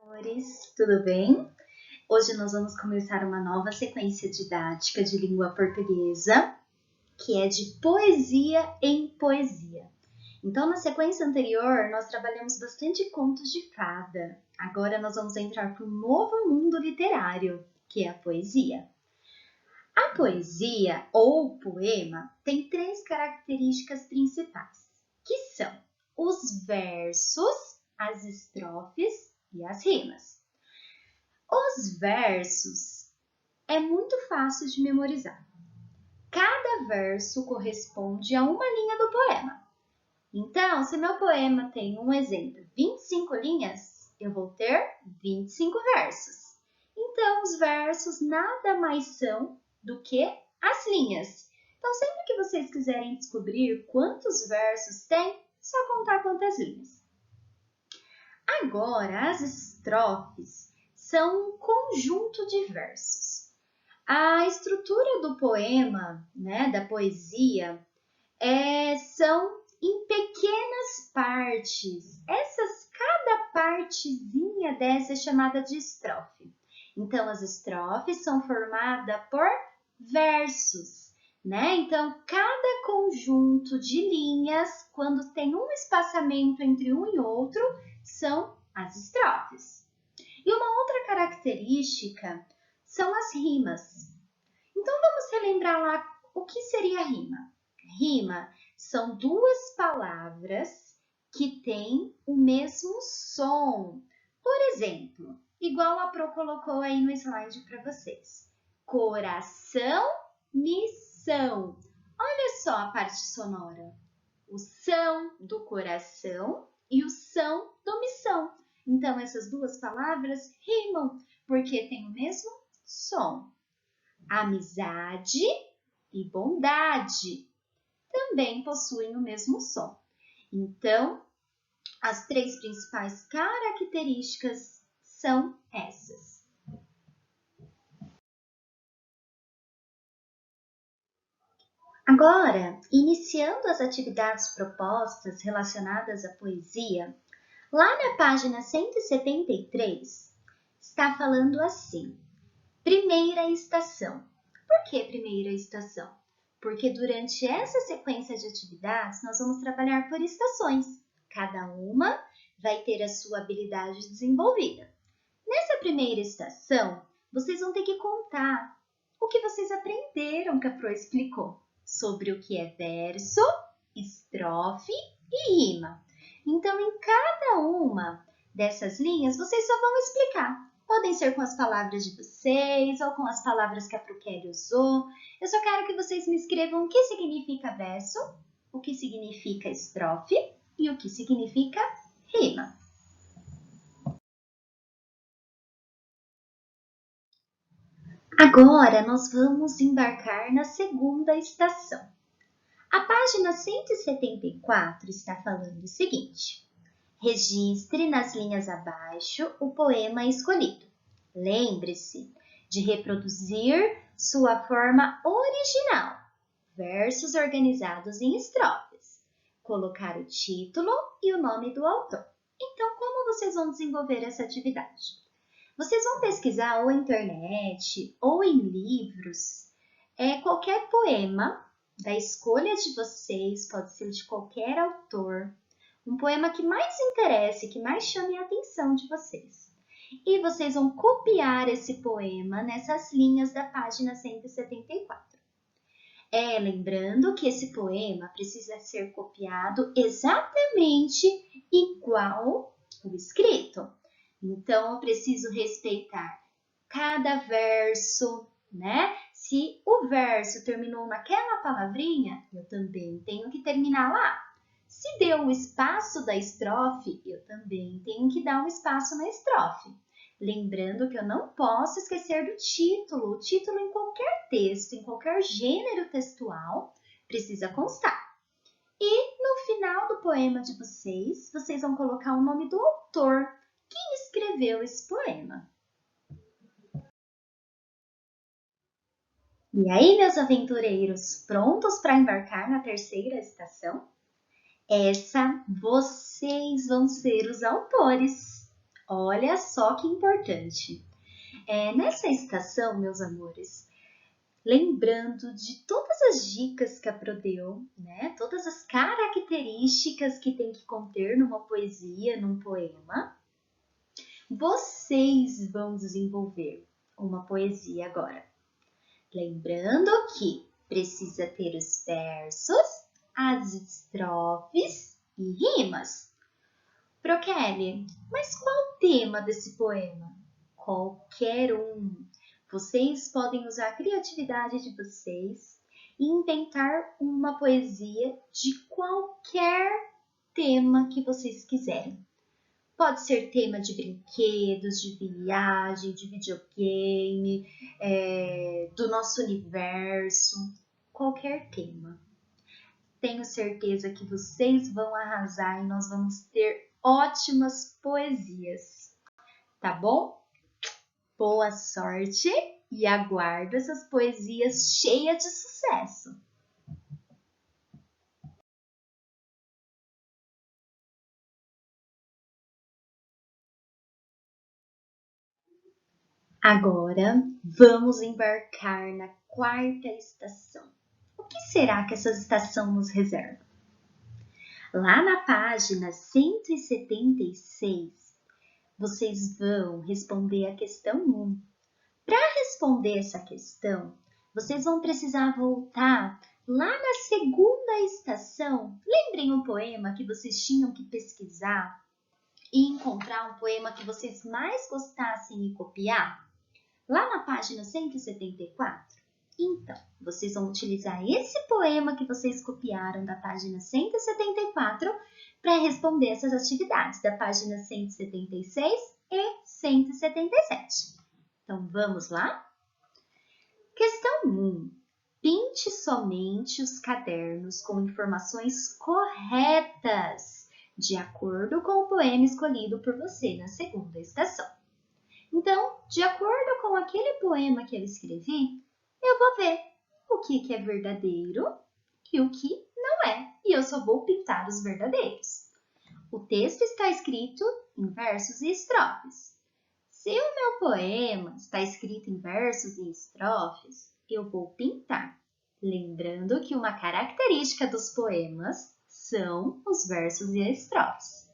Amores, tudo bem? Hoje nós vamos começar uma nova sequência didática de língua portuguesa, que é de poesia em poesia. Então, na sequência anterior, nós trabalhamos bastante contos de fada. Agora nós vamos entrar para um novo mundo literário, que é a poesia. A poesia ou poema tem três características principais, que são os versos, as estrofes e as rimas. Os versos é muito fácil de memorizar. Cada verso corresponde a uma linha do poema. Então, se meu poema tem um exemplo, 25 linhas, eu vou ter 25 versos. Então, os versos nada mais são do que as linhas. Então, sempre que vocês quiserem descobrir quantos versos tem, só contar quantas linhas. Agora, as estrofes são um conjunto de versos. A estrutura do poema, da poesia, são em pequenas partes. Cada partezinha dessa é chamada de estrofe. Então, as estrofes são formadas por versos, Então, cada conjunto de linhas, quando tem um espaçamento entre um e outro, são as estrofes. E uma outra característica são as rimas. Então, vamos relembrar lá o que seria rima. Rima são duas palavras que têm o mesmo som. Por exemplo, igual a Pro colocou aí no slide para vocês. Coração, missão. Olha só a parte sonora. O são do coração e o são do missão. Então, essas duas palavras rimam, porque têm o mesmo som. Amizade e bondade também possuem o mesmo som. Então, as três principais características são essas. Agora, iniciando as atividades propostas relacionadas à poesia, lá na página 173, está falando assim: primeira estação. Por que primeira estação? Porque durante essa sequência de atividades, nós vamos trabalhar por estações. Cada uma vai ter a sua habilidade desenvolvida. Nessa primeira estação, vocês vão ter que contar o que vocês aprenderam que a Pro explicou sobre o que é verso, estrofe e rima. Então, em cada uma dessas linhas, vocês só vão explicar. Podem ser com as palavras de vocês ou com as palavras que a Pro Kelly usou. Eu só quero que vocês me escrevam o que significa verso, o que significa estrofe e o que significa rima. Agora nós vamos embarcar na segunda estação. A página 174 está falando o seguinte: registre nas linhas abaixo o poema escolhido. Lembre-se de reproduzir sua forma original, versos organizados em estrofes, colocar o título e o nome do autor. Então, como vocês vão desenvolver essa atividade? Vocês vão pesquisar ou na internet ou em livros, qualquer poema da escolha de vocês, pode ser de qualquer autor, um poema que mais interesse, que mais chame a atenção de vocês. E vocês vão copiar esse poema nessas linhas da página 174. Lembrando que esse poema precisa ser copiado exatamente igual o escrito. Então, eu preciso respeitar cada verso, Se o verso terminou naquela palavrinha, eu também tenho que terminar lá. Se deu o espaço da estrofe, eu também tenho que dar um espaço na estrofe. Lembrando que eu não posso esquecer do título. O título em qualquer texto, em qualquer gênero textual, precisa constar. E no final do poema de vocês vão colocar o nome do autor. Quem escreveu esse poema? E aí, meus aventureiros, prontos para embarcar na terceira estação? Vocês vão ser os autores. Olha só que importante. Nessa estação, meus amores, lembrando de todas as dicas que a Pro deu, né? Todas as características que tem que conter numa poesia, num poema, vocês vão desenvolver uma poesia agora. Lembrando que precisa ter os versos, as estrofes e rimas. Pro Kelly, mas qual o tema desse poema? Qualquer um. Vocês podem usar a criatividade de vocês e inventar uma poesia de qualquer tema que vocês quiserem. Pode ser tema de brinquedos, de viagem, de videogame, do nosso universo, qualquer tema. Tenho certeza que vocês vão arrasar e nós vamos ter ótimas poesias, tá bom? Boa sorte e aguardo essas poesias cheias de sucesso! Agora vamos embarcar na quarta estação. O que será que essa estação nos reserva? Lá na página 176, vocês vão responder a questão 1. Para responder essa questão, vocês vão precisar voltar lá na segunda estação. Lembrem um poema que vocês tinham que pesquisar e encontrar um poema que vocês mais gostassem e copiar? Lá na página 174. Então, vocês vão utilizar esse poema que vocês copiaram da página 174 para responder essas atividades da página 176 e 177. Então, vamos lá? Questão 1. Pinte somente os cadernos com informações corretas, de acordo com o poema escolhido por você na segunda estação. Então, de acordo com aquele poema que eu escrevi, eu vou ver o que é verdadeiro e o que não é. E eu só vou pintar os verdadeiros. O texto está escrito em versos e estrofes. Se o meu poema está escrito em versos e estrofes, eu vou pintar. Lembrando que uma característica dos poemas são os versos e estrofes.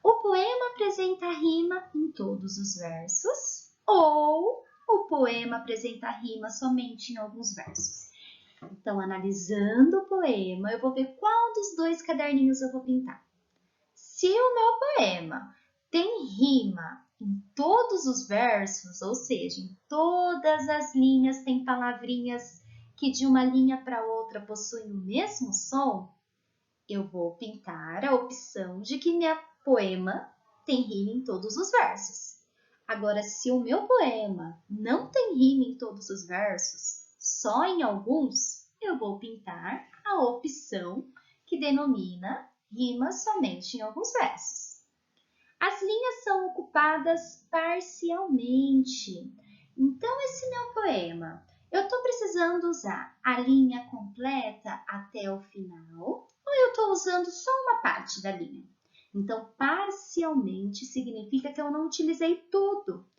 O poema apresenta rima em todos os versos ou o poema apresenta rima somente em alguns versos? Então, analisando o poema, eu vou ver qual dos dois caderninhos eu vou pintar. Se o meu poema tem rima em todos os versos, ou seja, em todas as linhas tem palavrinhas que de uma linha para outra possuem o mesmo som, eu vou pintar a opção de que meu poema tem rima em todos os versos. Agora, se o meu poema não tem rima em todos os versos, só em alguns, eu vou pintar a opção que denomina rima somente em alguns versos. As linhas são ocupadas parcialmente. Então, esse meu poema, eu estou precisando usar a linha completa até o final ou eu estou usando só uma parte da linha? Então, parcialmente significa que eu não utilizei tudo,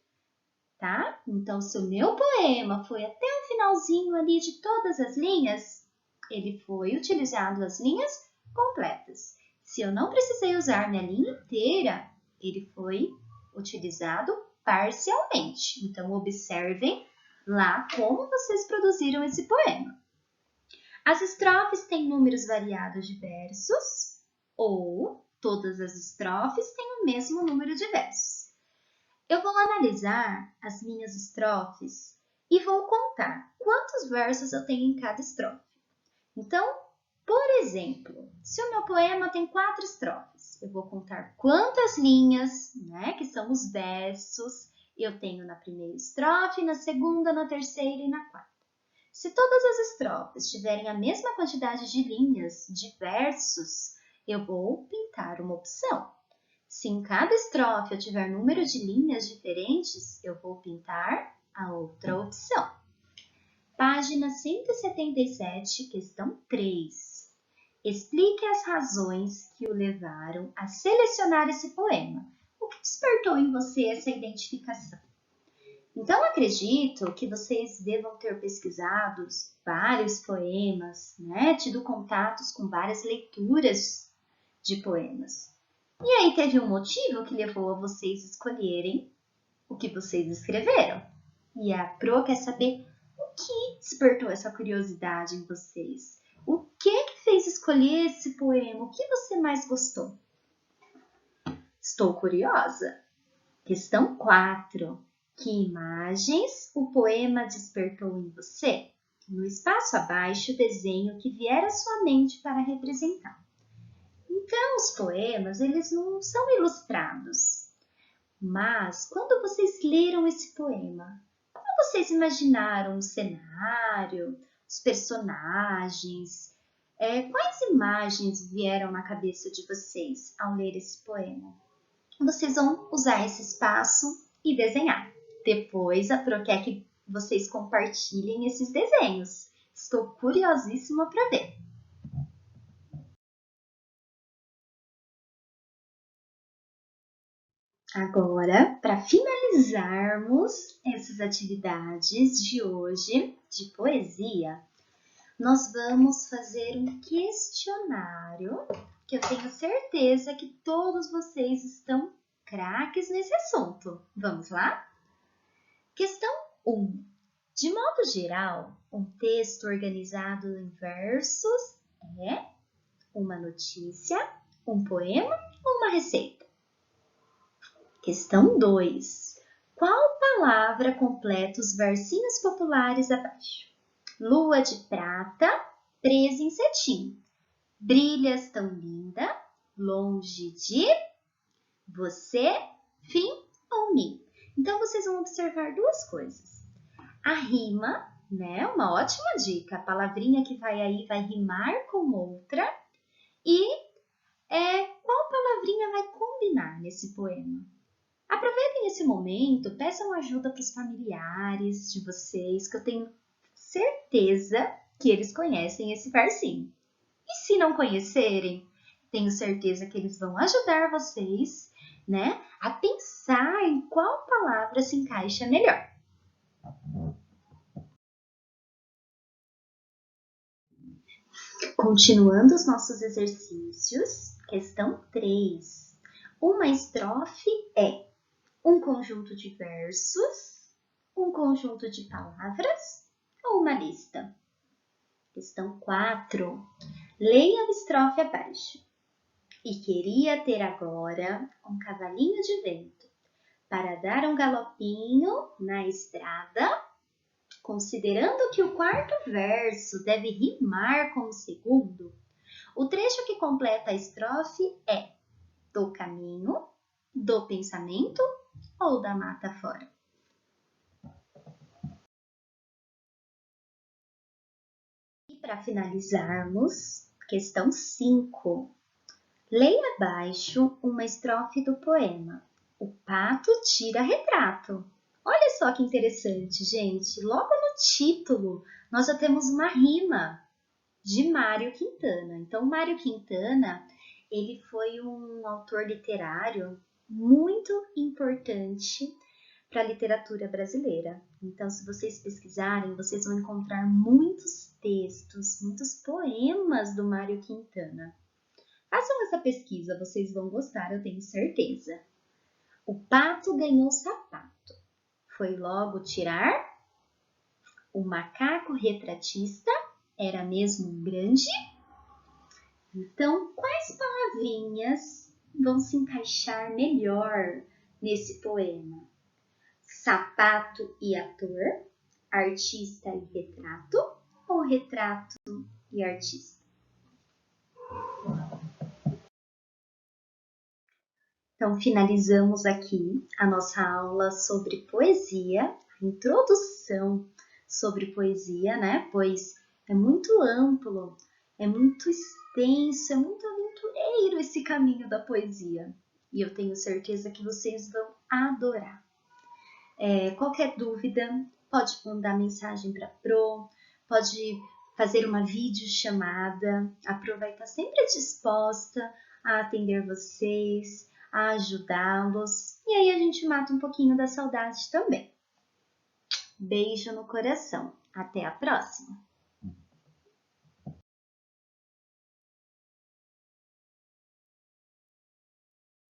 tá? Então, se o meu poema foi até o finalzinho ali de todas as linhas, ele foi utilizado as linhas completas. Se eu não precisei usar minha linha inteira, ele foi utilizado parcialmente. Então, observem lá como vocês produziram esse poema. As estrofes têm números variados de versos ou todas as estrofes têm o mesmo número de versos. Eu vou analisar as minhas estrofes e vou contar quantos versos eu tenho em cada estrofe. Então, por exemplo, se o meu poema tem 4 estrofes, eu vou contar quantas linhas, que são os versos, eu tenho na primeira estrofe, na segunda, na terceira e na quarta. Se todas as estrofes tiverem a mesma quantidade de linhas, de versos, eu vou pintar uma opção. Se em cada estrofe eu tiver número de linhas diferentes, eu vou pintar a outra opção. Página 177, questão 3. Explique as razões que o levaram a selecionar esse poema. O que que despertou em você essa identificação? Então, acredito que vocês devam ter pesquisado vários poemas, né? Tido contatos com várias leituras de poemas. E aí teve um motivo que levou a vocês escolherem o que vocês escreveram. E a Pro quer saber o que despertou essa curiosidade em vocês. O que fez escolher esse poema? O que você mais gostou? Estou curiosa. Questão 4. Que imagens o poema despertou em você? No espaço abaixo, desenhe o que vier à sua mente para representar. Então, os poemas, eles não são ilustrados. Mas, quando vocês leram esse poema, como vocês imaginaram o cenário, os personagens? Quais imagens vieram na cabeça de vocês ao ler esse poema? Vocês vão usar esse espaço e desenhar. Depois, a Pro quer que vocês compartilhem esses desenhos. Estou curiosíssima para ver. Agora, para finalizarmos essas atividades de hoje de poesia, nós vamos fazer um questionário que eu tenho certeza que todos vocês estão craques nesse assunto. Vamos lá? Questão 1. De modo geral, um texto organizado em versos é uma notícia, um poema ou uma receita? Questão 2. Qual palavra completa os versinhos populares abaixo? Lua de prata, presa em cetim. Brilhas tão linda, longe de você, fim ou mim. Então, vocês vão observar duas coisas. A rima, né? Uma ótima dica. A palavrinha que vai aí vai rimar com outra. E qual palavrinha vai combinar nesse poema? Aproveitem esse momento, peçam ajuda para os familiares de vocês, que eu tenho certeza que eles conhecem esse versinho. E se não conhecerem, tenho certeza que eles vão ajudar vocês, né, a pensar em qual palavra se encaixa melhor. Continuando os nossos exercícios, questão 3. Uma estrofe é um conjunto de versos, um conjunto de palavras ou uma lista? Questão 4. Leia a estrofe abaixo. E queria ter agora um cavalinho de vento para dar um galopinho na estrada, considerando que o quarto verso deve rimar com o segundo. O trecho que completa a estrofe é do caminho, do pensamento ou da mata fora? E para finalizarmos, questão 5. Leia abaixo uma estrofe do poema. O pato tira retrato. Olha só que interessante, gente. Logo no título, nós já temos uma rima de Mário Quintana. Então, Mário Quintana, ele foi um autor literário muito importante para a literatura brasileira. Então, se vocês pesquisarem, vocês vão encontrar muitos textos, muitos poemas do Mário Quintana. Façam essa pesquisa, vocês vão gostar, eu tenho certeza. O pato ganhou sapato. Foi logo tirar. O macaco retratista era mesmo um grande. Então, quais palavrinhas vão se encaixar melhor nesse poema? Sapato e ator, artista e retrato ou retrato e artista? Então, finalizamos aqui a nossa aula sobre poesia, a introdução sobre poesia, né? Pois é muito amplo, é muito extenso, é muito aventureiro esse caminho da poesia. E eu tenho certeza que vocês vão adorar. Qualquer dúvida, pode mandar mensagem para a Pro, pode fazer uma videochamada. A Pro vai estar sempre disposta a atender vocês, a ajudá-los e aí a gente mata um pouquinho da saudade também. Beijo no coração. Até a próxima!